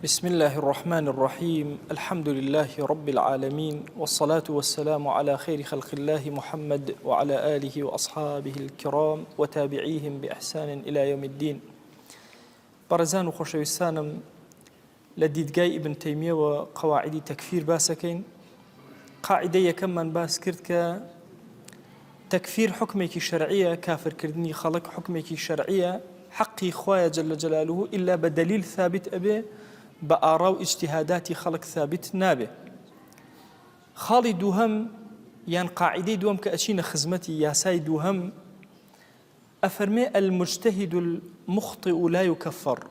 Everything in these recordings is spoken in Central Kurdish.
بسم الله الرحمن الرحيم الحمد لله رب العالمين والصلاة والسلام على خير خلق الله محمد وعلى آله وأصحابه الكرام وتابعيهم بإحسان إلى يوم الدين. برزان وخشويستانم لديدقاي ابن تيمية وقواعد تكفير باسكين. قاعدة كم من باس كرد تكفير حكمك شرعية كافر كردني خلق حكمك شرعية حقي خوايا جل جلاله إلا بدليل ثابت أبي بآراء اجتهادات خلق ثابت نابه. خالي دوهم يعني قاعدة دوهم كأشين خزمتي ياساي دوهم أفرمي المجتهد المخطئ لا يكفر.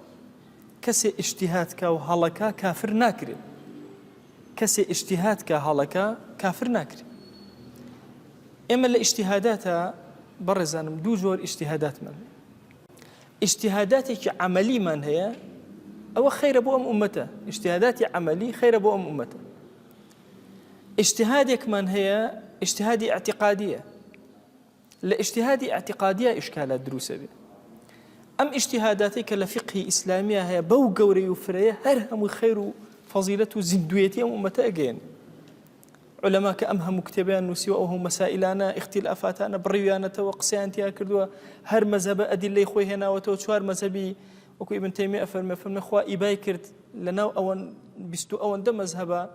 كسي اجتهادك وهلكا كافر ناكري. كسي اجتهادك هلكا كافر ناكري. إما الاجتهادات برزان دو جور اجتهادات من اجتهاداتك عملي من هي أو خير أبو أمته. اجتهاداتي عملي خير أبو أمته. اجتهادك من هي اجتهادي اعتقادية. لاجتهادي اعتقادية إشكالات دروسة بي. أم اجتهاداتك لفقه إسلامية هي بو قوري وفرية هرهم خير فضيلة زندويتي أمته أجين. علماء كأمهم كتبان نسيوهم مسائلنا اختلافاتنا بريوانا توقسيانتها كردوا هر مذهب أدلة خوي هنا وتوشوار مذهبي وكو ابن تيمية فرمي خوا إباي كرد لنا أون بستو أون دم مذهبا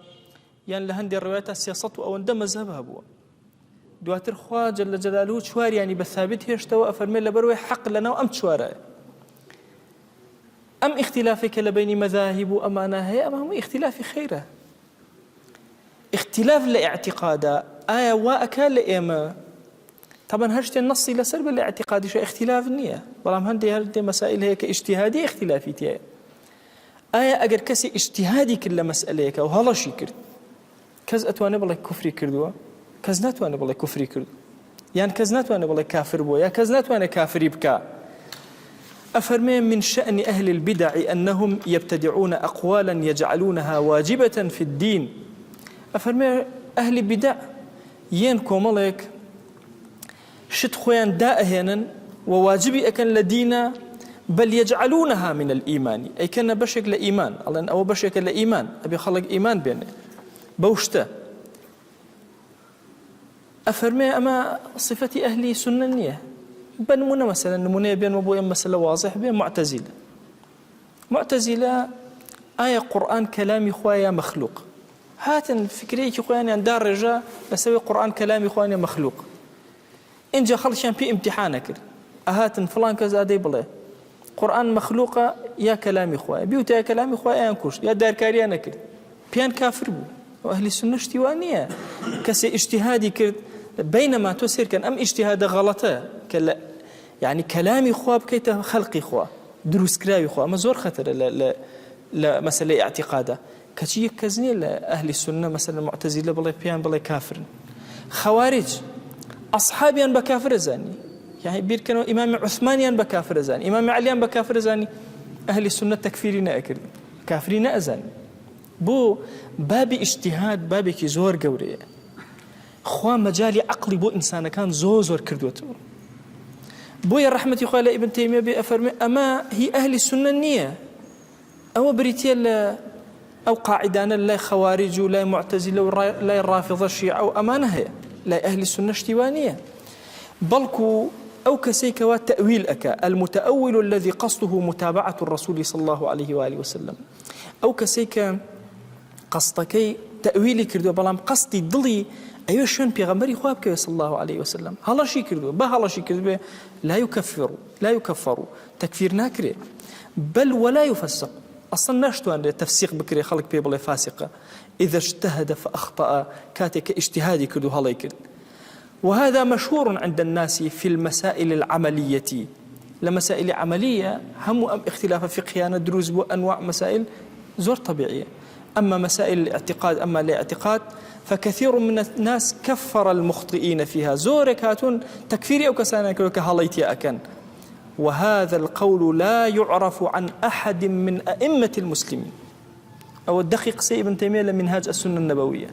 يعني لهندي الروايات السياسة أون دم مذهبها بوا دواتر خوا جل جلاله شوار يعني بثابت هيشتوا أفرمي لبروي حق لنا وأم شوارا أم اختلافك لبين مذاهب وأمانة هي أمام اختلاف خيره اختلاف لاعتقادا آية وأكال لإيما طبعا هرشت النصي لسرب الاعتقاد شيء اختلاف النية برام هندي مسائل هيك اجتهادية اختلافية آية أجر كسي اجتهادي كل مسألة هيك وهلا شي كرد كز أتواني بالله كفري كردوا كز ناتواني بالله كفري كردوا يعني كز ناتواني بالله كافر بو يا كز ناتواني كافر يبكى أفرمي من شأن أهل البدع أنهم يبتدعون أقوالا يجعلونها واجبة في الدين. أفرمي أهل بدع ين كومالك شت خوان دائهنا وواجبي أكن لدينا بل يجعلونها من الإيمان أي كان بشك لإيمان الله أو بشك لإيمان أبي خلق إيمان بينه بوشته. أفرمي أما صفة أهل سننية بنمونا مثلا نمونا بين مبويا مسألة واضح بين معتزلة آية قرآن كلام إخوايا مخلوق هاتن فكريك إخواني أن دار رجاء بسوي قرآن كلام إخواني مخلوق إن جا خلشان في امتحانك هاتن فلان كذا دي بله قرآن مخلوقة يا كلام إخواني بيوت يا كلام إخواني أنكش يا دار كاريانا كرد بيان كافر بو وأهل السنة اشتوانية كسي اجتهادي كرد بينما تسير كان أم اجتهاد غلطة كلا يعني كلام إخوة بكيت خلق إخوة دروس كراوي إخوة أما زور خطر لا مسألة اعتقاده كشيء كزني لأهل السنة مثلا معتزلة بالله بيان بالله كافر خوارج أصحابيان بكافر زاني يعني بير كانوا إمام عثمانيان بكافر زاني إمام عليان بكافر زاني أهل السنة تكفيرين أكرد كافرين أزاني بو باب اجتهاد بابي كي زور قوري خوا مجالي عقلي بو إنسان كان زور كردوته بو يا رحمة يخالى ابن تيمية بأفرمي أما هي أهل السنة النية أو بريتيال أو قاعدان لا خوارج ولا معتزلة ولا رافضة الشيعة أو أمانة هي لا أهل السنة اشتوانية بلكو أو كسيك والتأويل أكا المتأول الذي قصده متابعة الرسول صلى الله عليه وآله وسلم أو كسيك قصدكي تأويلي كردو بلام قصدي ضلي أيوة شون بيغمبري خوابك صلى الله عليه وسلم هلا شي كردو هلا شي كردو لا يكفر تكفير ناكري بل ولا يفسق أصلا ناشتو أن تفسيق بكري خلق بيبلي فاسقة إذا اجتهد فأخطأ كاتك اجتهادي كردو هلا يكرد. وهذا مشهور عند الناس في المسائل العملية لمسائل عملية هم اختلاف فقهيان دروز وأنواع مسائل زور طبيعية. أما مسائل الاعتقاد أما الاعتقاد فكثير من الناس كفر المخطئين فيها زور كاتون تكفيري أو كسانا كهاليتي أكن. وهذا القول لا يعرف عن أحد من أئمة المسلمين أو الدقيق سي ابن تيمية لمنهاج السنة النبوية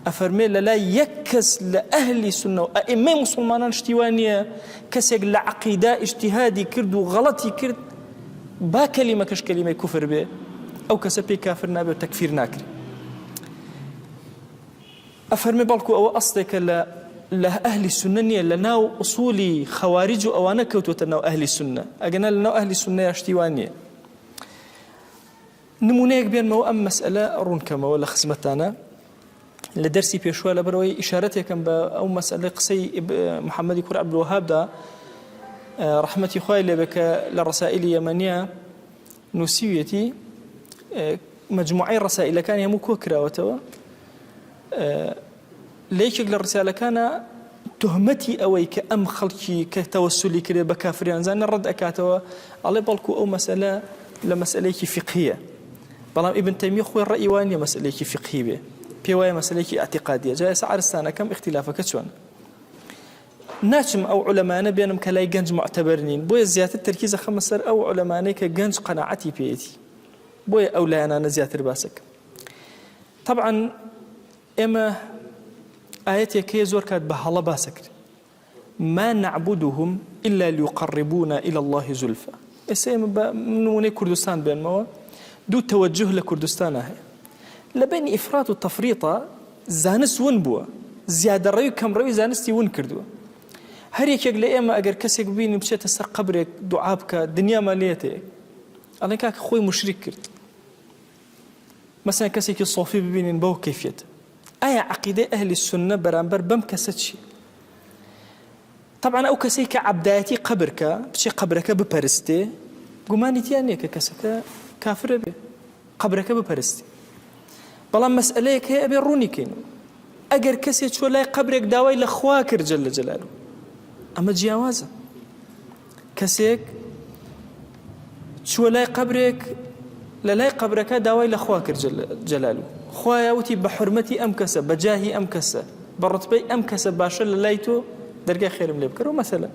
أفرمي لا يكس لأهل السنة وأئمة مسلمان اشتوانية كسيق لعقيدة اجتهادي كرد وغلطي كرد با كلمة كش كلمة كفر به أو كسبي كافر نابي وتكفير ناكري أفرمي بالكو أو أصلك لأهل السنة لناو أصولي خوارج أوانا كوتوتا ناو أهل السنة أجنا لناو أهل السنة يشتيوانية نمونيك بين مو أم مسألة رونكما ولا خصمتانا لدرسي بيشوى لبروي إشارتي كان أو مسألة قصي محمد يكون عبد الوهاب دا رحمتي خوالي بك للرسائل اليمنية نسيويتي مجموعي الرسائل كان يمو كوكرا وتوا ليش الرسالة كان تهمتي أوي كأم خلقي كتوسلي كده بكافرين زين الرد أكاتوا على بالكو أو مسألة لمسألة فقهية بلام ابن تيمية خوي الرأي وانية مسألة فقهية بيوايا مسألة اعتقادية جاي سعرستانا كم اختلافك شون ناچم أو علماء بينهم كلاي جنج معتبرين بويا زيادة التركيز خمسر أو علماء كجنج قناعتي بيتي بويا أولى أنا زيادة رباسك طبعا إما آياتي كي زور كانت بحالة باسك ما نعبدهم إلا ليقربونا إلى الله زلفى إسا من كردستان بين موا دو توجه لكردستان هاي لبين إفراط والتفريط زانس ونبوا زيادة رأي كم رأي زانستي ونكردوا هريك يقول إما أجر كسك بيني بشيء تسر قبرك دعابك دنيا ماليتك أنا كاك خوي مشرك كرت مثلا كسك الصوفي ببين بو كيفيته آية عقيدة أهل السنة برامبر بم كستشي طبعا أو كسيك عبداتي قبرك بشي قبرك ببرستي قماني تيانيك كسك كافر به قبرك ببرستي بلا مسألة هي أبي روني كينو أجر كسي شو لا قبرك داوي لخواكر جل جلاله أما جياوازة كسيك شو لا قبرك لا قبرك داوي لخواكر جل جلاله خوايا وتي بحرمتي أمكسة بجاهي أمكسة برتبي أمكسة باشا للايتو درجة خير ملي بكرو مثلا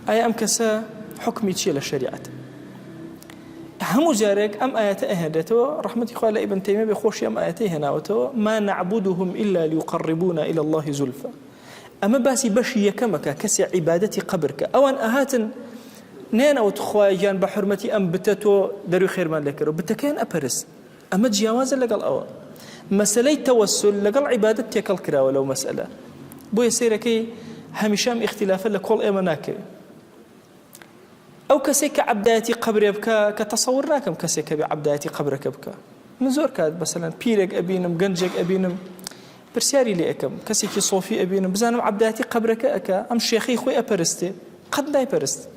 آية أمكسة حكمي تشيل الشريعة هم جارك أم آيات أهدته رحمة إخوة ابن تيمية بخوش أم آياته هنا ما نعبدهم إلا ليقربونا إلى الله زلفى أما باسي بشي كمك كسي عبادتي قبرك أوان أهاتن نين أو تخواي جان بحرمتي أم بتتو درو خير ما لكرو بتكين أبرس أما جياوازا لقال أول مسألة توسل لقال عبادتي كالكرا ولو مسألة بو يسيركي همشام اختلافا لكل إيماناك أو كسيك عبداتي قبر بكا كتصور كم كسيك بعبداتي قبرك بكا من زور كاد مثلا بيرك أبينم جنجك أبينم برسياري لي أكم كسيك صوفي أبينم بزانم عبداتي قبرك أكا أم شيخي خوي أبرستي قد لا يبرست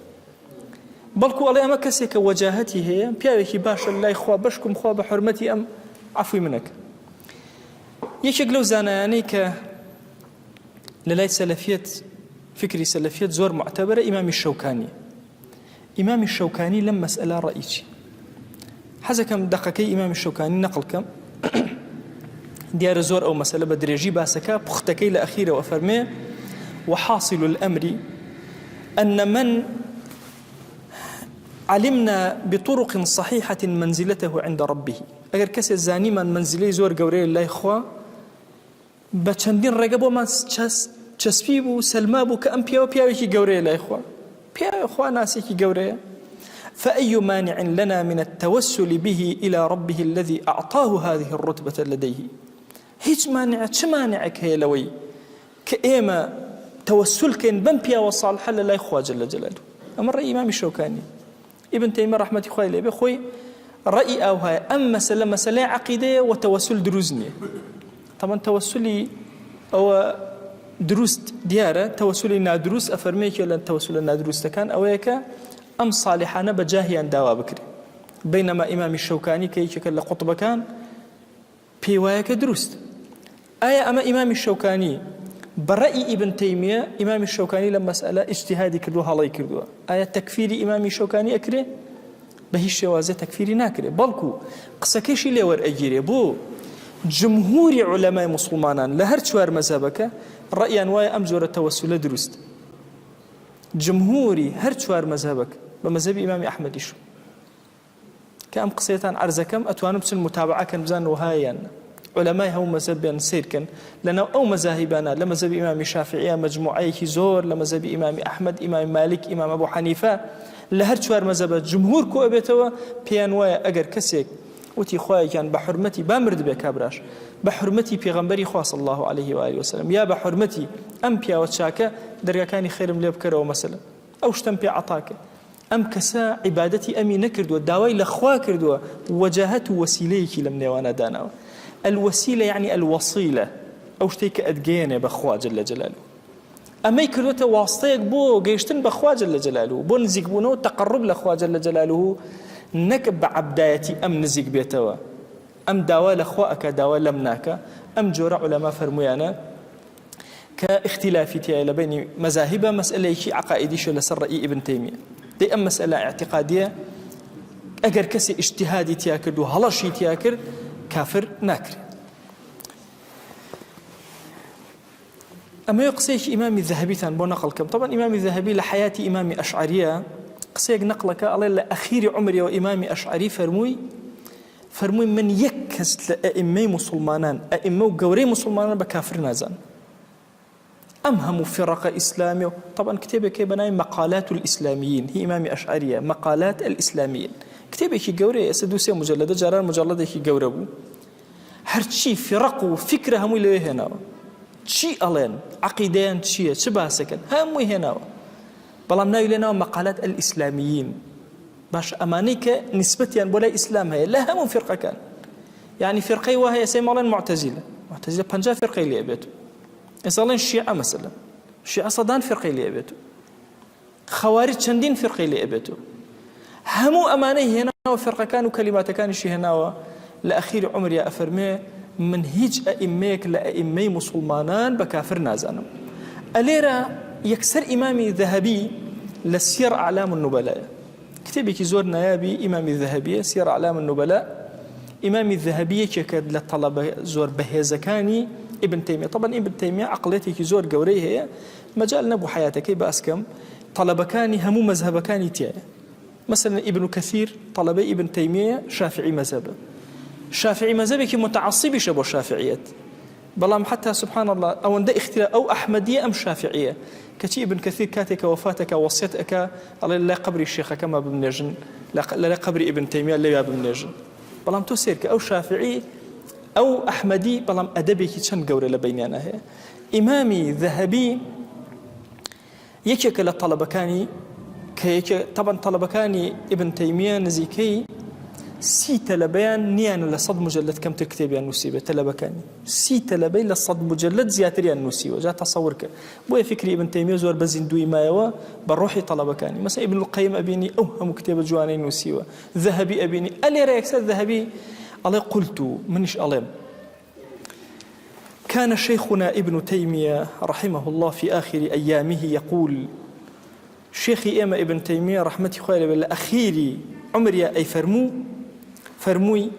بلكو الله أما كسيك وجاهتي هي بياركي باشا الله إخوة بشكم خوا بحرمتي أم عفوي منك يشكلو زانانيك للاي سلفية فكري سلفية زور معتبرة إمام الشوكاني إمام الشوكاني لما مسألة رئيسي حزا كم دقيقي إمام الشوكاني نقل كم ديار زور أو مسألة بدريجي باسكا بختكي لأخيرة وفرمي وحاصل الأمر أن من علمنا بطرق صحيحة منزلته عند ربه أجر كسي الزاني من منزلي زور قوري الله إخوة بچندين رقبو ما چسبيبو سلمابو كأم بياوكي قوري الله إخوة بياو إخوة ناسيكي قوري فأي مانع لنا من التوسل به إلى ربه الذي أعطاه هذه الرتبة لديه هيج مانع مانعك هي لوي كإيما توسلك بمبيا وصالح لا إخوة جل جلاله أمر إمام الشوكاني ابن تيمية رحمة الله عليه بخوي رأي أو هاي أما مسألة عقيدة وتوسل دروزني طبعا توسلي أو دروس ديارة توسلي نادروس أفرميك لأن توسل نادروس كان أويك أم صالحان بجاهيا داوا بكري بينما إمام الشوكاني كي يشكل قطب كان بيوايك دروس آية أما إمام الشوكاني برأي ابن تيمية إمام الشوكاني لما مسألة اجتهادي كردوها الله يكردوها آية تكفيري إمام الشوكاني أكري بهي الشوازة تكفيري ناكري بلكو قسكيشي لور أجيري بو جمهور علماء مسلمان لهر شوار مذهبك رأيا وايا أمزور التوسل دروست جمهوري هر شوار مذهبك بمذهب إمام أحمد شو كأم قصيتان عرزكم أتوانو بس المتابعة كان بزان وهايان علماء هەموو مەذهبیان سیرکەن لەناو ئەو مەذاهبانە لە مەذهبی ئیمامی شافعیە مەجموعەیەکی زۆر لە مەذهبی ئیمامی ئەحمەد ئیمامی مالک ئیمام ئەبوو حەنیفە لە هەر چوار مەذهبە جمهور کۆ ئەبێتەوە پێیان وایە ئەگەر کەسێک وتی خوایەکیان بە حورمەتی با مرد بێ کابراش بە حورمەتی پێغەمبەری خوا صلی الله عليه و آله وسلم یا بە حورمەتی ئەم پیاوە چاکە دەرگاکانی خێرم لێ بکەرەوە مەسەلەن ئەو شتم پێ عەتاکە ئەم کەسە عیبادەتی ئەمی نەکردووە داوای لە خوا کردووە وەجاهەت و وەسیلەیەکی لەم نێوانە داناوە الوسيلة يعني الوصيلة أو شتيك أدجينه بخوا جل جلاله أما يكروته واسطيك بو جيشتن بخوا جل جلاله بو نزيق بونو تقرب لخوا جل جلاله نكب عبدايتي أم نزيق بيتوا أم داوا لخواك داوا لمناك أم جورا علماء فرميانا كاختلافي لبين مذاهب مسألة شيء عقائدي شو لسر رأي ابن تيمية دي أم مسألة اعتقادية أجر كسي اجتهادي تياكر دو هلاشي تياكر كافر ناكر أما يقصيك إمامي الذهبي ثان بو نقل كم طبعا إمامي الذهبي لحياة إمامي أشعرية قصيك نقلك الله لأخير عمري وإمامي أشعري فرموي من يكس لأئمي مسلمانان أئمي وقوري مسلمانان بكافر نازان أمهم فرق إسلامي طبعا كتابة كيبناي مقالات الإسلاميين هي إمامي أشعرية مقالات الإسلاميين كتابێکی گەورەیە ئێستا دووسێ مجلدە جاران مجلدێکی گەورە بوو هەرچی فرق و فکرە هەمووی لەوێ هێناوە چی ئەڵێن عەقیدەیان چییە چ باسەکەن هەمووی هێناوە بەڵام ناوی لێناوە مەقالات الئیسلامیین باش ئەمانەی کە نسبەتیان بۆ لای ئیسلام هەیە لە هەموو فرقەکان یعنی فرقەی وا هەیە ئێستا ماڵێن معتەزیلە 50 فرقەی لێ بێت ئێستا ئەڵێن شیعە مەسەلەن شیعە سەدان فرقەی لێ بێت خەوارج چەندین فرقەی لێ بێت همو أماني هنا وفرق كانوا كلمات كان شيء هنا لأخير عمري أفرمي من هيج أئميك لأئمي مسلمانان بكافر نازانم أليرا يكسر إمامي ذهبي لسير أعلام النبلاء كتابك زور نيابي إمامي الذهبي سير أعلام النبلاء إمامي الذهبي كد للطلبة زور بهزكاني ابن تيمية طبعا ابن تيمية عقلتك زور قوريه مجال نبو حياتك بأسكم طلبكاني همو مذهبكاني تيا مثلا ابن كثير طلبي ابن تيمية شافعي مذهبك متعصب شبه شافعيات بلام حتى سبحان الله أو أن ده اختلاف أو أحمدية أم شافعية كتي ابن كثير كاتك وفاتك وصيتك الله لا قبر الشيخ كما بمنجن لا قبر ابن تيمية لا بمنجن بلام تسيرك أو شافعي أو أحمدي بلام أدبك كان جورة لبيننا هي إمامي ذهبي يكيك للطلبة كاني طبعا طلبكاني ابن تيمية نزيكي سي تلبيان نيان لصد مجلد كم تكتب يعني نسيبه تلبكاني سي تلبي لصد مجلد زياتر يعني نسيبه جاء تصورك بوي فكري ابن تيمية زور بزندوي ما يوا بروحي طلبكاني مثلا ابن القيم أبيني أوهم كتاب جوانين نسيبه ذهبي أبيني ألي رأيك ذهبي الله قلت منش ألم كان شيخنا ابن تيمية رحمه الله في آخر أيامه يقول شيخي إما ابن تيمية رحمتي خوالي بالأخيري عمري أي فرموي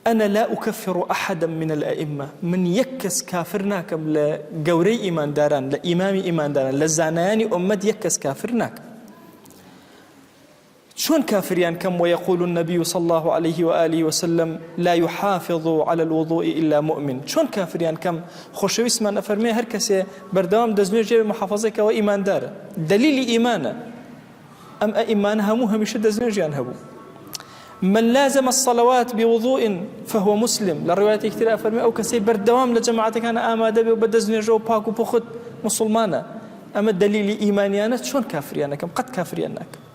أنا لا أكفر أحدا من الأئمة من يكس كافرناكم لقوري إيمان داران لإمامي إيمان داران لزعناني أمد يكس كافرناك شون كافريان كم ويقول النبي صلى الله عليه وآله وسلم لا يحافظ على الوضوء إلا مؤمن شون كافريان كم خوشوي اسمان أفرمي هركسي بردوام دزنير جيب محافظك وإيمان دار دليل إيمانا أم إيمان هموها مش دزنير جيان هبو من لازم الصلوات بوضوء فهو مسلم للرواية كثيرة أفرمي أو كسي بردوام لجماعتك أنا آمادة وبدزنير جو باكو بخد مسلمانا أما دليل إيمانيانا شون كافريانا كم قد كافريانك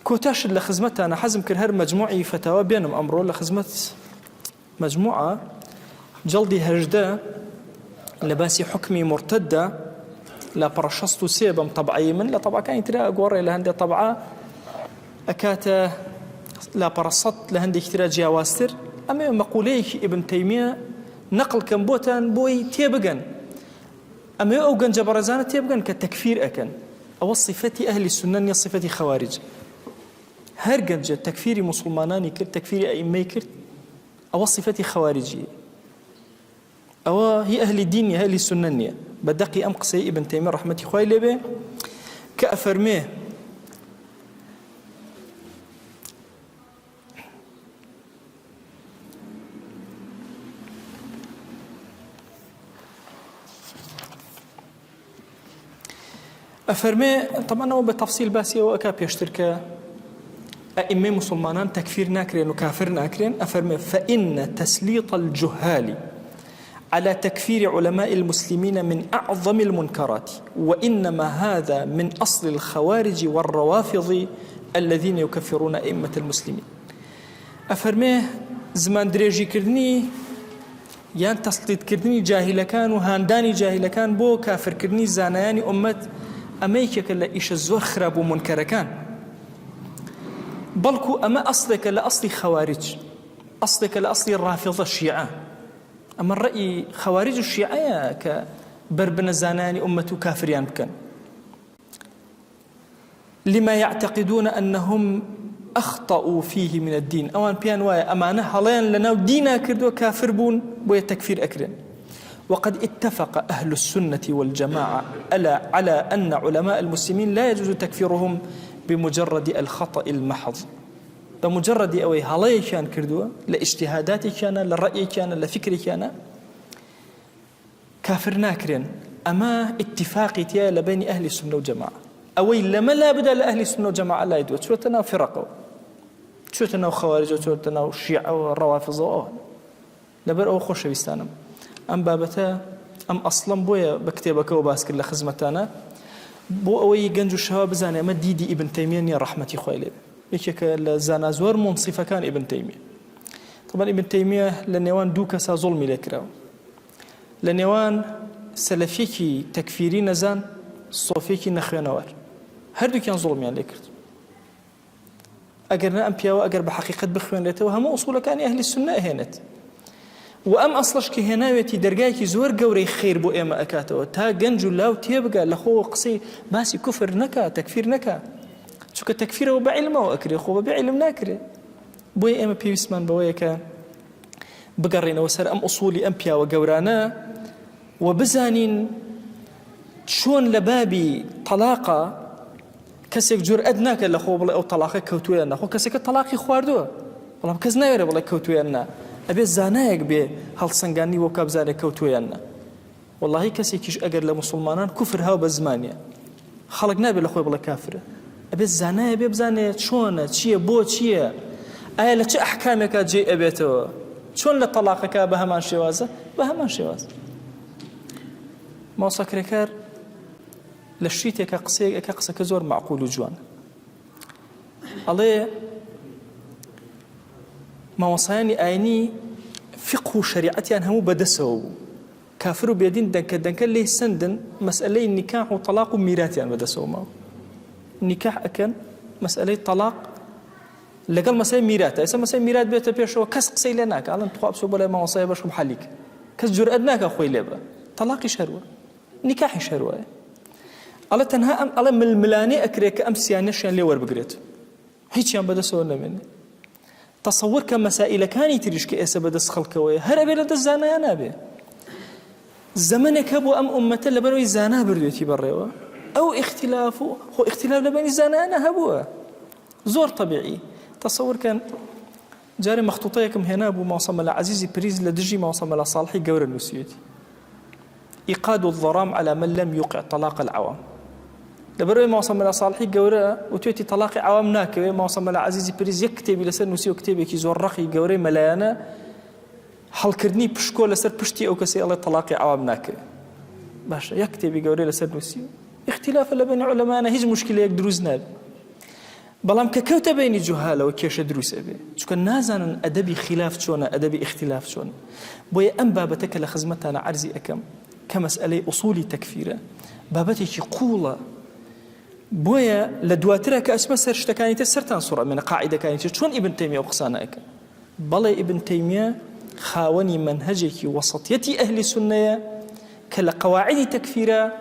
كوتاش لخزمتها أنا حزم كرهر مجموعي فتاوى بينهم أمره لخزمت مجموعة جلدي هجدة لباسي حكمي مرتدة لا برشستو سيبم طبعي من لا طبعا كان يترى أقوري لهندي طبعا أكاتا لا برصت لهندي كتيرا جاواستر أما مقوليك ابن تيمية نقل كمبوتان بوي تيبقن أما أوغن جبرزانة تيبقن كتكفير أكن أو صفتي أهل السنة صفتي خوارج هرجة تكفير مسلماناني كرت تكفير أئمة كرت أو صفتي خوارجية أو هي أهل الدين أهل السنة بدقي أمقصي ابن تيمية رحمة خوالي به كأفرميه أفرمي طبعا هو بالتفصيل باسي وأكا بيشترك أئمة مسلمان تكفير ناكرين وكافر ناكرين. أفرمي فإن تسليط الجهال على تكفير علماء المسلمين من أعظم المنكرات، وإنما هذا من أصل الخوارج والروافض الذين يكفرون أئمة المسلمين. أفرمي زمان دريجي كردني يان تسليط كردني جاهل كان وهانداني جاهل كان بو كافر كردني زانياني أمة أميكك لإيش الزور خراب ومنكر كان، بلكو أما أصلك لأصل خوارج، أصلك لأصل الرافضة الشيعة. أما الرأي خوارج الشيعة كبربن زاناني أمة كافريان بكن لما يعتقدون أنهم أخطأوا فيه من الدين. أوان بيان وايا أمانة هلين لنا دينا كردوا كافر بون بويا تكفير أكرن. وقد اتفق أهل السنة والجماعة على أن علماء المسلمين لا يجوز تكفيرهم بمجرد الخطأ المحض، بمجرد أوي هلاي كان كردوا لاجتهاداتي كان للرأي كان لفكري كان كافر ناكرين. أما اتفاقي تيا لبين أهل السنة والجماعة أوي لما لا بد لأهل السنة والجماعة لا يدوت شو تناو فرقه شو تناو خوارج شو تناو شيعة والروافض لبر أو خوش بيستانم أم بابتا أم أصلا بويا بكتابك وباسكر لخزمتانا بو أوي جنجو الشباب زاني أما ديدي ابن تيمية يا رحمتي خويلي يكيك الزانازور منصفة كان ابن تيمية. طبعا ابن تيمية لنيوان دوكسا ظلمي لكراو لنيوان سلفيكي تكفيري نزان صوفيكي نخوانوار هردو كان ظلمي يعني لكرت. أقرنا أمبيا وأقر بحقيقة بخوان لته وهم أصول كان أهل السنة هنت وأم أصلش كهناويتي درجايكي زور قوري خير بو إما أكاته تا جنجو لاو تيبقى لخو قصي باسي كفر نكا تكفير نكا شو كتكفيره بعلمه وأكره خو بعلم ناكره بوي إما بيسمان بويك بقرينا وسر أم أصولي أمبيا وقورانا وبزانين شون لبابي طلاقة كسيك جور أدناك لخو بلا أو طلاقة كوتوينا خو كسيك طلاقي خواردوه والله كزنا يرى بلا كوتوينا أبي زانايك بي هل سنغاني وكاب زاني كوتوينا والله كسيكيش أقر لمسلمانان كفر هاو بزمانيا خلق نابي لخوي بلا كافر أبي زاناي أبي بزاني شون تشيه بو تشيه أي لتش أحكامك جي أبيتو شون لطلاقك بهمان شوازة بهمان شوازة ما سكركر لشيتك قصة كزور معقول جوان الله ما وصاني آيني فقه شريعتي أنهم بدسوا كافروا بيدين دنك ليه سندن مسألة النكاح وطلاق وميراثي أن بدسوا معه النكاح أكن مسألة طلاق لقل مسألة ميراث إذا مسألة ميراث بيت بيشوا كس قصي لناك على تقاب سو بلا ما وصايا باش محليك كس جر أدناك أخوي لبا طلاقي شروة نكاحي شروة الله تنها الله من الملاني أكريك أمس يعني شيء اللي ور بقريت هيك يوم بدسوا لنا مني تصور كمسائل كاني تريش كأسا بدس خلقه هر أبي لدى الزانا ينابي زمنك أبو أم أمة لبنوي زانا بردوتي بريوه أو اختلافه هو اختلاف لبني زانا أنا هبوه زور طبيعي. تصور كان جاري مخطوطيكم هنا أبو معصم العزيزي بريز لدجي معصم الصالحي قور النسيوتي إيقاد الظرام على من لم يوقع طلاق العوام لبروي معصم الصالحي قورة وتوتي طلاق عوام ناكوي معصم العزيزي بريز يكتب لسر نسيو كتابي كي زور رخي قوري ملايانا حل كردني بشكو لسر بشتي أو كسي الله طلاق عوام ناكوي باشا يكتب قوري لسر نسيو اختلاف لبين علماءنا هيج مشكلة يقدروز ناب بلام ككوت بين جهالة وكيش دروس أبي شو كان نازن أدبي خلاف شونا أدبي اختلاف شونا بويا أم بابتك لخزمتنا عرزي أكم كمسألة أصولي تكفيرة بابتك قولة بويا لدواترها كأسماء سرشتكاني تسرتان صورة من قاعدة كانت شون ابن تيمية وقصانا أكم بلا ابن تيمية خاوني منهجك وسطيتي أهل السنة كالقواعد تكفيرة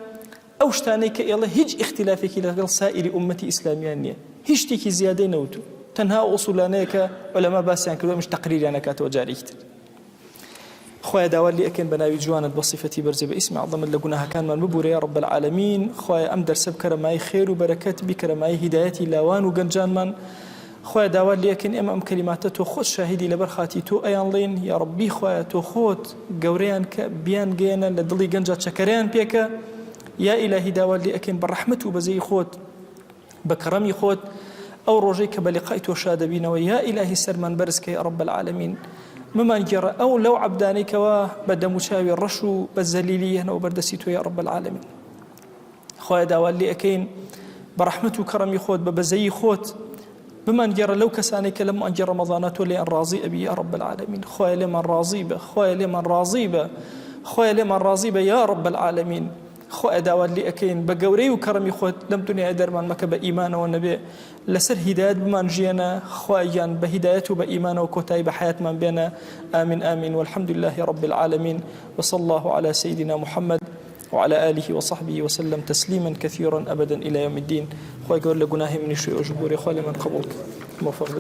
أو شتانيك يلا هج اختلافك لغل سائر أمتي إسلامية هج تيكي زيادة نوتو تنها أصولانيك علماء باسيان كلوا مش تقرير أنا كاتو جاريكت خويا داوال لي أكن بناوي جوانت بصفتي برزي باسم عظم اللقناها كان من مبور يا رب العالمين خويا أم درسب كرماي خير وبركات بكرماي هدايتي لاوان وقنجان من خويا داوال لي أكن أمام كلماته خود شاهدي لبرخاتي تو أيان لين يا ربي خويا تو خود قوريان بيان جينا لدلي قنجات شكريان بيكا يا إلهي داوات لي أكين برحمته بزي خوت بكرمي خوت أو روجيك بلقائت وشاد بينا ويا إلهي سرمان برزك يا رب العالمين ممن جرى أو لو عبدانيك وبدا مشاوي الرشو بالزليلية وبردسيتو يا رب العالمين خويا داوات لي أكين برحمته كرمي خوت ببزي خوت بمن جرى لو كسانك لم أنجر رمضانات ولي أن راضي أبي يا رب العالمين خويا لمن راضيبة خويا لمن راضيبة خويا لمن راضيبة يا رب العالمين خويا داوات لي أكين بقوري وكرمي خوت لم تني أدر من مكب إيمان والنبي لسر هداية بمن جينا خويا جان بهدايته بإيمان وكتاي بحياة من بينا آمين آمين والحمد لله رب العالمين وصلى الله على سيدنا محمد وعلى آله وصحبه وسلم تسليما كثيرا أبدا إلى يوم الدين خويا قول لقناه من شيء أجبوري خويا من قبولك موفق